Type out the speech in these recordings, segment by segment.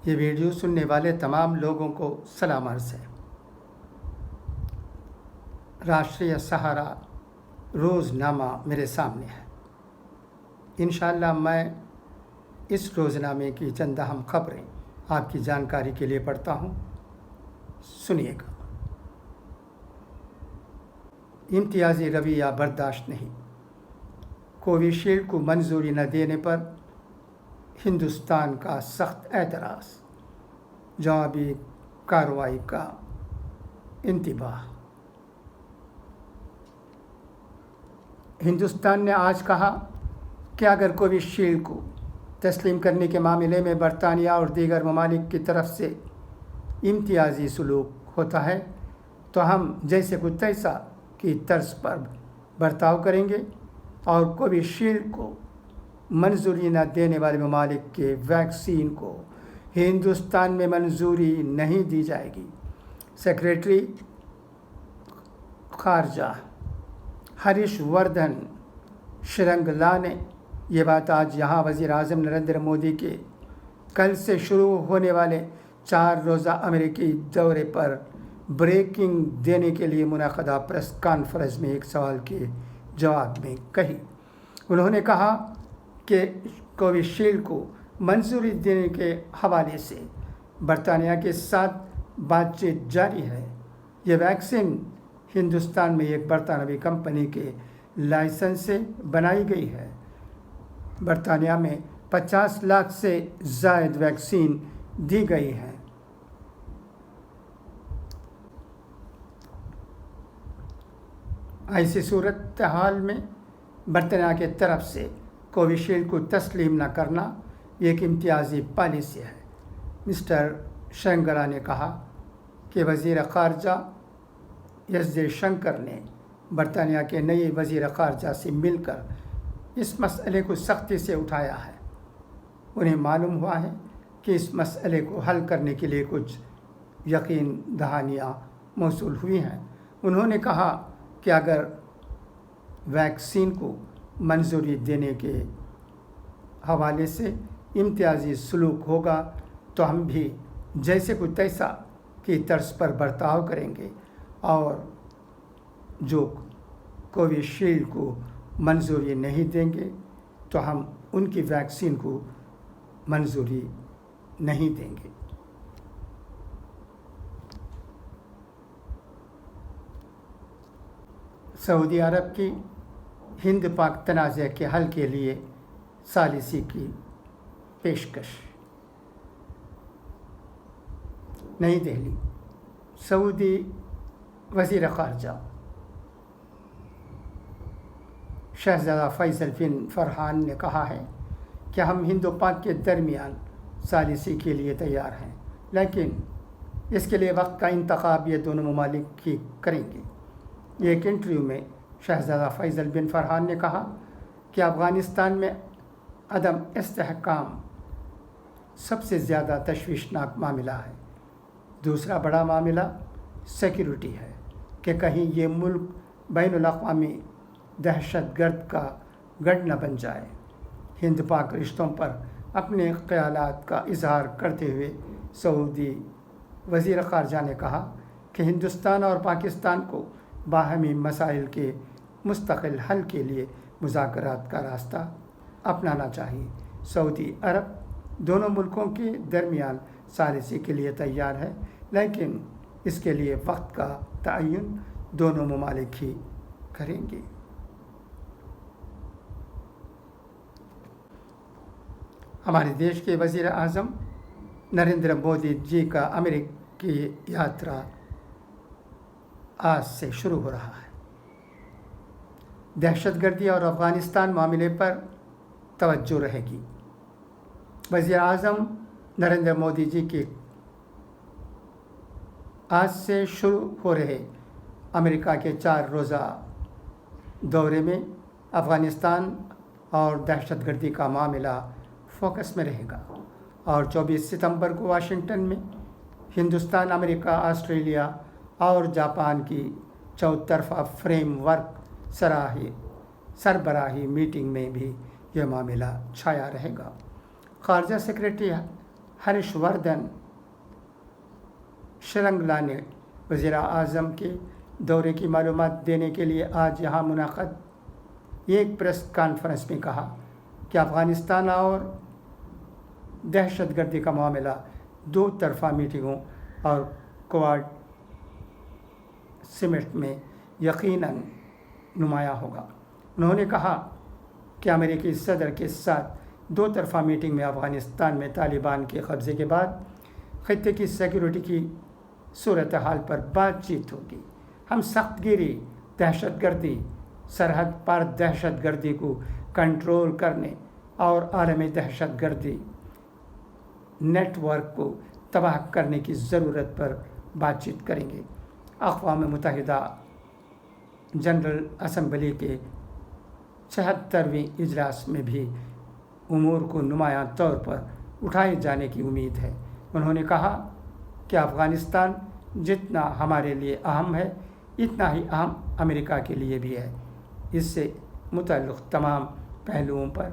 یہ ویڈیو سننے والے تمام لوگوں کو سلام عرض ہے۔ راشٹریہ سہارا روزنامہ میرے سامنے ہے۔ انشاءاللہ میں اس روزنامے کی چند اہم خبریں آپ کی جانکاری کے لیے پڑھتا ہوں، سنیے گا۔ امتیازی رویہ برداشت نہیں، کووشیلڈ کو منظوری نہ دینے پر ہندوستان کا سخت اعتراض، جوابی کارروائی کا انتباہ۔ ہندوستان نے آج کہا کہ اگر کووشیلڈ کو تسلیم کرنے کے معاملے میں برطانیہ اور دیگر ممالک کی طرف سے امتیازی سلوک ہوتا ہے تو ہم جیسے کو تیسا کی طرز پر برتاؤ کریں گے اور کووشیلڈ کو منظوری نہ دینے والے ممالک کے ویکسین کو ہندوستان میں منظوری نہیں دی جائے گی۔ سیکریٹری خارجہ ہریش وردھن شرنگلا نے یہ بات آج یہاں وزیر اعظم نریندر مودی کے کل سے شروع ہونے والے 4 روزہ امریکی دورے پر بریکنگ دینے کے لیے منعقدہ پریس کانفرنس میں ایک سوال کے جواب میں کہی۔ انہوں نے کہا کہ کووشیلڈ کو منظوری دینے کے حوالے سے برطانیہ کے ساتھ بات چیت جاری ہے۔ یہ ویکسین ہندوستان میں ایک برطانوی کمپنی کے لائسنس سے بنائی گئی ہے۔ برطانیہ میں 50 لاکھ سے زائد ویکسین دی گئی ہیں۔ ایسی صورتحال میں برطانیہ کی طرف سے کووشیلڈ کو تسلیم نہ کرنا ایک امتیازی پالیسی ہے۔ مسٹر شرنگلا نے کہا کہ وزیر خارجہ ایس جے شنکر نے برطانیہ کے نئے وزیر خارجہ سے مل کر اس مسئلے کو سختی سے اٹھایا ہے۔ انہیں معلوم ہوا ہے کہ اس مسئلے کو حل کرنے کے لیے کچھ یقین دہانیاں موصول ہوئی ہیں۔ انہوں نے کہا کہ اگر ویکسین کو منظوری دینے کے حوالے سے امتیازی سلوک ہوگا تو ہم بھی جیسے کو تیسا کی طرز پر برتاؤ کریں گے اور جو کووشیلڈ کو منظوری نہیں دیں گے تو ہم ان کی ویکسین کو منظوری نہیں دیں گے۔ سعودی عرب کی ہند پاک تنازع کے حل کے لیے ثالثی کی پیشکش۔ نئی دہلی، سعودی وزیر خارجہ شہزادہ فیصل بن فرحان نے کہا ہے کہ ہم ہند و پاک کے درمیان ثالثی کے لیے تیار ہیں، لیکن اس کے لیے وقت کا انتخاب یہ دونوں ممالک ہی کریں گے۔ ایک انٹرویو میں شہزادہ فیصل بن فرحان نے کہا کہ افغانستان میں عدم استحکام سب سے زیادہ تشویشناک معاملہ ہے۔ دوسرا بڑا معاملہ سیکیورٹی ہے کہ کہیں یہ ملک بین الاقوامی دہشت گرد کا گڑھ نہ بن جائے۔ ہند پاک رشتوں پر اپنے خیالات کا اظہار کرتے ہوئے سعودی وزیر خارجہ نے کہا کہ ہندوستان اور پاکستان کو باہمی مسائل کے مستقل حل کے لیے مذاکرات کا راستہ اپنانا چاہیے۔ سعودی عرب دونوں ملکوں کے درمیان ثالثی کے لیے تیار ہے، لیکن اس کے لیے وقت کا تعین دونوں ممالک ہی کریں گے۔ ہمارے دیش کے وزیر اعظم نریندر مودی جی کا امریکی یاترا آج سے شروع ہو رہا ہے۔ دہشت گردی اور افغانستان معاملے پر توجہ رہے گی۔ وزیر اعظم نریندر مودی جی کے آج سے شروع ہو رہے امریکہ کے 4 روزہ دورے میں افغانستان اور دہشت گردی کا معاملہ فوکس میں رہے گا، اور 24 ستمبر کو واشنگٹن میں ہندوستان، امریکہ، آسٹریلیا اور جاپان کی 4 طرفہ فریم ورک سربراہی میٹنگ میں بھی یہ معاملہ چھایا رہے گا۔ خارجہ سیکریٹری ہرش وردھن شرنگلا نے وزیر اعظم کے دورے کی معلومات دینے کے لیے آج یہاں منعقد ایک پریس کانفرنس میں کہا کہ افغانستان اور دہشت گردی کا معاملہ دو طرفہ میٹنگوں اور کوارڈ سمٹ میں یقیناً نمایاں ہوگا۔ انہوں نے کہا کہ امریکی صدر کے ساتھ دو طرفہ میٹنگ میں افغانستان میں طالبان کے قبضے کے بعد خطے کی سیکیورٹی کی صورتحال پر بات چیت ہوگی۔ ہم سخت گیری، دہشت گردی، سرحد پار دہشت گردی کو کنٹرول کرنے اور عالمی دہشت گردی نیٹ ورک کو تباہ کرنے کی ضرورت پر بات چیت کریں گے۔ اقوام متحدہ جنرل اسمبلی کے 76ویں اجلاس میں بھی امور کو نمایاں طور پر اٹھائے جانے کی امید ہے۔ انہوں نے کہا کہ افغانستان جتنا ہمارے لیے اہم ہے اتنا ہی اہم امریکہ کے لیے بھی ہے۔ اس سے متعلق تمام پہلوؤں پر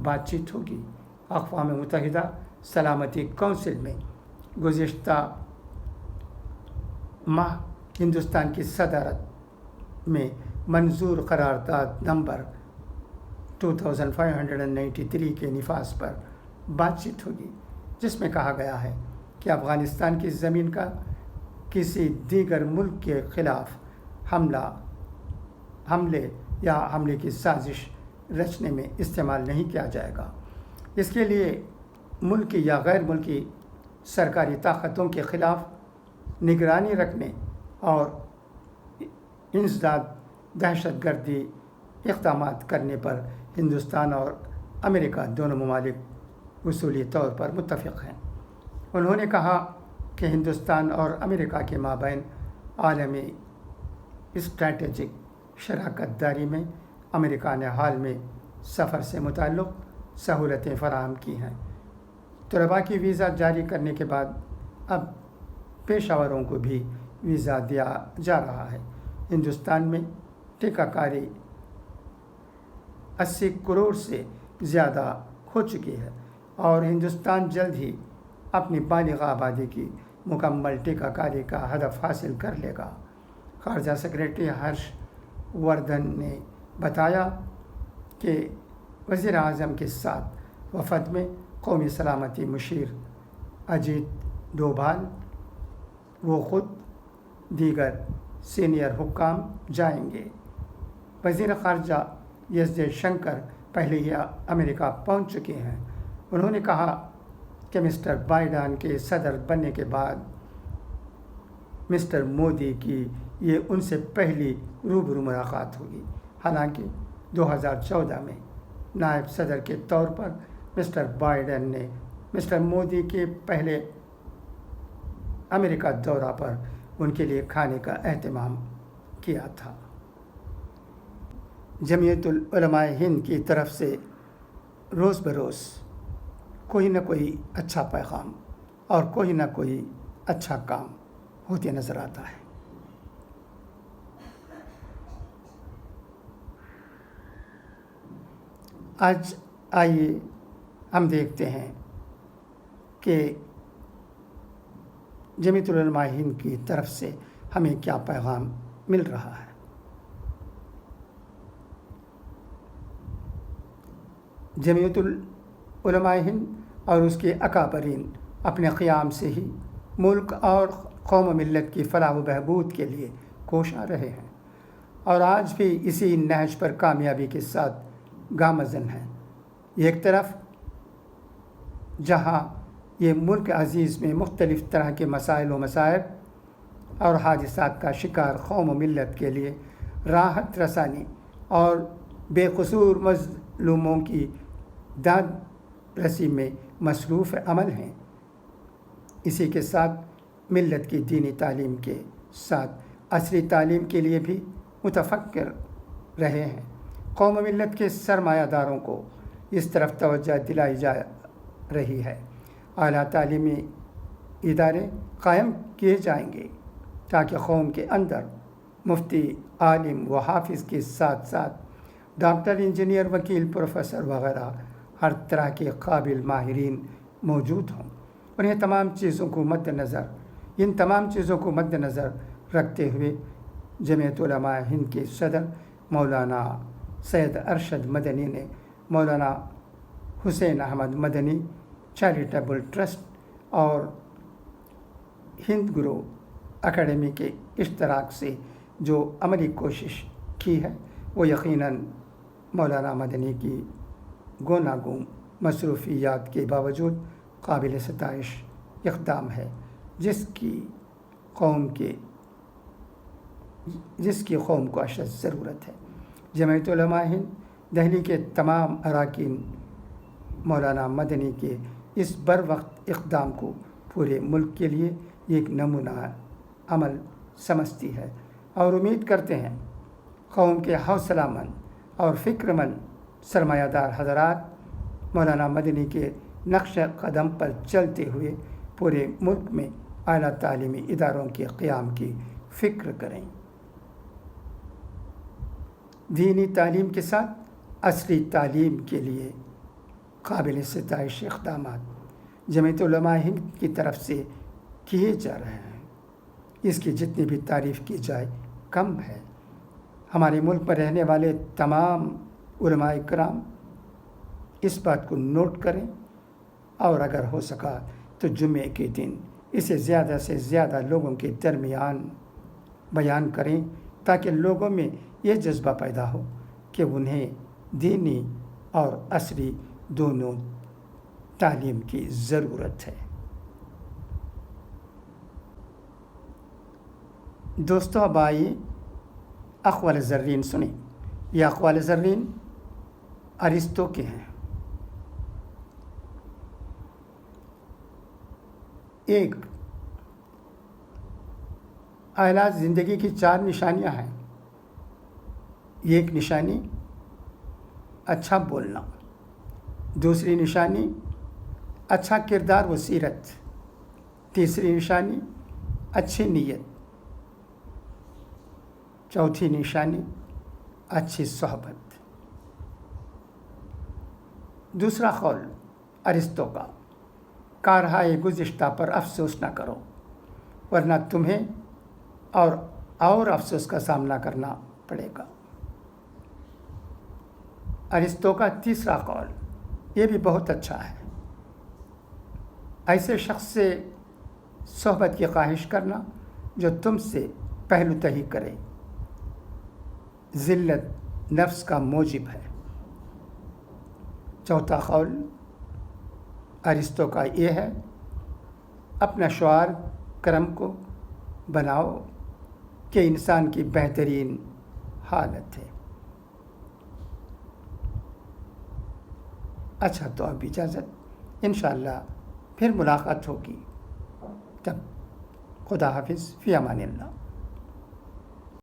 بات چیت ہوگی۔ اقوام متحدہ سلامتی کونسل میں گزشتہ ماہ ہندوستان کی صدارت میں منظور قرارداد نمبر 2593 کے نفاذ پر بات چیت ہوگی، جس میں کہا گیا ہے کہ افغانستان کی زمین کا کسی دیگر ملک کے خلاف حملے یا حملے کی سازش رچنے میں استعمال نہیں کیا جائے گا۔ اس کے لیے ملکی یا غیر ملکی سرکاری طاقتوں کے خلاف نگرانی رکھنے اور انسداد دہشت گردی اقدامات کرنے پر ہندوستان اور امریکہ دونوں ممالک اصولی طور پر متفق ہیں۔ انہوں نے کہا کہ ہندوستان اور امریکہ کے مابین عالمی اسٹریٹجک شراکت داری میں امریکہ نے حال میں سفر سے متعلق سہولتیں فراہم کی ہیں۔ طلباء کی ویزا جاری کرنے کے بعد اب پیشہ وروں کو بھی ویزا دیا جا رہا ہے۔ ہندوستان میں ٹیکہ کاری 80 کروڑ سے زیادہ ہو چکی ہے اور ہندوستان جلد ہی اپنی بالغ آبادی کی مکمل ٹیکہ کاری کا ہدف حاصل کر لے گا۔ خارجہ سیکریٹری ہرش وردھن نے بتایا کہ وزیر اعظم کے ساتھ وفد میں قومی سلامتی مشیر اجیت ڈوبھال، وہ خود دیگر سینئر حکام جائیں گے۔ وزیر خارجہ ایس جے شنکر پہلے ہی امریکہ پہنچ چکے ہیں۔ انہوں نے کہا کہ مسٹر بائیڈن کے صدر بننے کے بعد مسٹر مودی کی یہ ان سے پہلی روبرو ملاقات ہوگی۔ حالانکہ 2014 میں نائب صدر کے طور پر مسٹر بائیڈن نے مسٹر مودی کے پہلے امریکہ دورہ پر ان کے لیے کھانے کا اہتمام کیا تھا۔ جمعیت العلماء ہند کی طرف سے روز بروز کوئی نہ کوئی اچھا پیغام اور کوئی نہ کوئی اچھا کام ہوتے نظر آتا ہے۔ آج آئیے ہم دیکھتے ہیں کہ جمعیت العلماء ہند کی طرف سے ہمیں کیا پیغام مل رہا ہے۔ جمعیت العلماء ہند اور اس کے اکابرین اپنے قیام سے ہی ملک اور قوم و ملت کی فلاح و بہبود کے لیے کوشاں رہے ہیں اور آج بھی اسی نہج پر کامیابی کے ساتھ گامزن ہیں۔ ایک طرف جہاں یہ ملک عزیز میں مختلف طرح کے مسائل و مصائب اور حادثات کا شکار قوم و ملت کے لیے راحت رسانی اور بے قصور مظلوموں کی داد رسی میں مصروف عمل ہیں، اسی کے ساتھ ملت کی دینی تعلیم کے ساتھ عصری تعلیم کے لیے بھی متفکر رہے ہیں۔ قوم و ملت کے سرمایہ داروں کو اس طرف توجہ دلائی جا رہی ہے۔ اعلیٰ تعلیمی ادارے قائم کیے جائیں گے تاکہ قوم کے اندر مفتی، عالم و حافظ کے ساتھ ساتھ ڈاکٹر، انجینئر، وکیل، پروفیسر وغیرہ ہر طرح کے قابل ماہرین موجود ہوں۔ انہیں تمام چیزوں کو مد نظر ان تمام چیزوں کو مد نظر رکھتے ہوئے جمعیت علماء ہند کے صدر مولانا سید ارشد مدنی نے مولانا حسین احمد مدنی چیریٹیبل ٹرسٹ اور ہند گرو اکیڈمی کے اشتراک سے جو عملی کوشش کی ہے وہ یقیناً مولانا مدنی کی گوناگون مصروفیات کے باوجود قابل ستائش اقدام ہے، جس کی قوم کو اشد ضرورت ہے۔ جمعیت علماء ہند دہلی کے تمام اراکین مولانا مدنی کے اس بروقت اقدام کو پورے ملک کے لیے ایک نمونہ عمل سمجھتی ہے اور امید کرتے ہیں قوم کے حوصلہ مند اور فکر مند سرمایہ دار حضرات مولانا مدنی کے نقش قدم پر چلتے ہوئے پورے ملک میں اعلیٰ تعلیمی اداروں کے قیام کی فکر کریں۔ دینی تعلیم کے ساتھ عصری تعلیم کے لیے قابل ستائش اقدامات جمعیت علماء ہند کی طرف سے کیے جا رہے ہیں، اس کی جتنی بھی تعریف کی جائے کم ہے۔ ہمارے ملک میں رہنے والے تمام علماء کرام اس بات کو نوٹ کریں اور اگر ہو سکا تو جمعے کے دن اسے زیادہ سے زیادہ لوگوں کے درمیان بیان کریں تاکہ لوگوں میں یہ جذبہ پیدا ہو کہ انہیں دینی اور عصری دونوں تعلیم کی ضرورت ہے۔ دوستو، اب آئیے اقوال زرین سنیں۔ یہ اقوال زرین ارسطو کے ہیں۔ ایک، اعلیٰ زندگی کی 4 نشانیاں ہیں۔ ایک نشانی اچھا بولنا، دوسری نشانی اچھا کردار و سیرت، تیسری نشانی اچھی نیت، چوتھی نشانی اچھی صحبت۔ دوسرا قول ارسطو کا، کارہائے گزشتہ پر افسوس نہ کرو ورنہ تمہیں اور افسوس کا سامنا کرنا پڑے گا۔ ارسطو کا تیسرا قول یہ بھی بہت اچھا ہے، ایسے شخص سے صحبت کی خواہش کرنا جو تم سے پہلو تہی کرے، ذلت نفس کا موجب ہے۔ چوتھا قول ارسطو کا یہ ہے، اپنا شعار کرم کو بناؤ کہ انسان کی بہترین حالت ہے۔ اچھا، تو اب اجازت، انشاءاللہ پھر ملاقات ہوگی، تب خدا حافظ، فی امان اللہ۔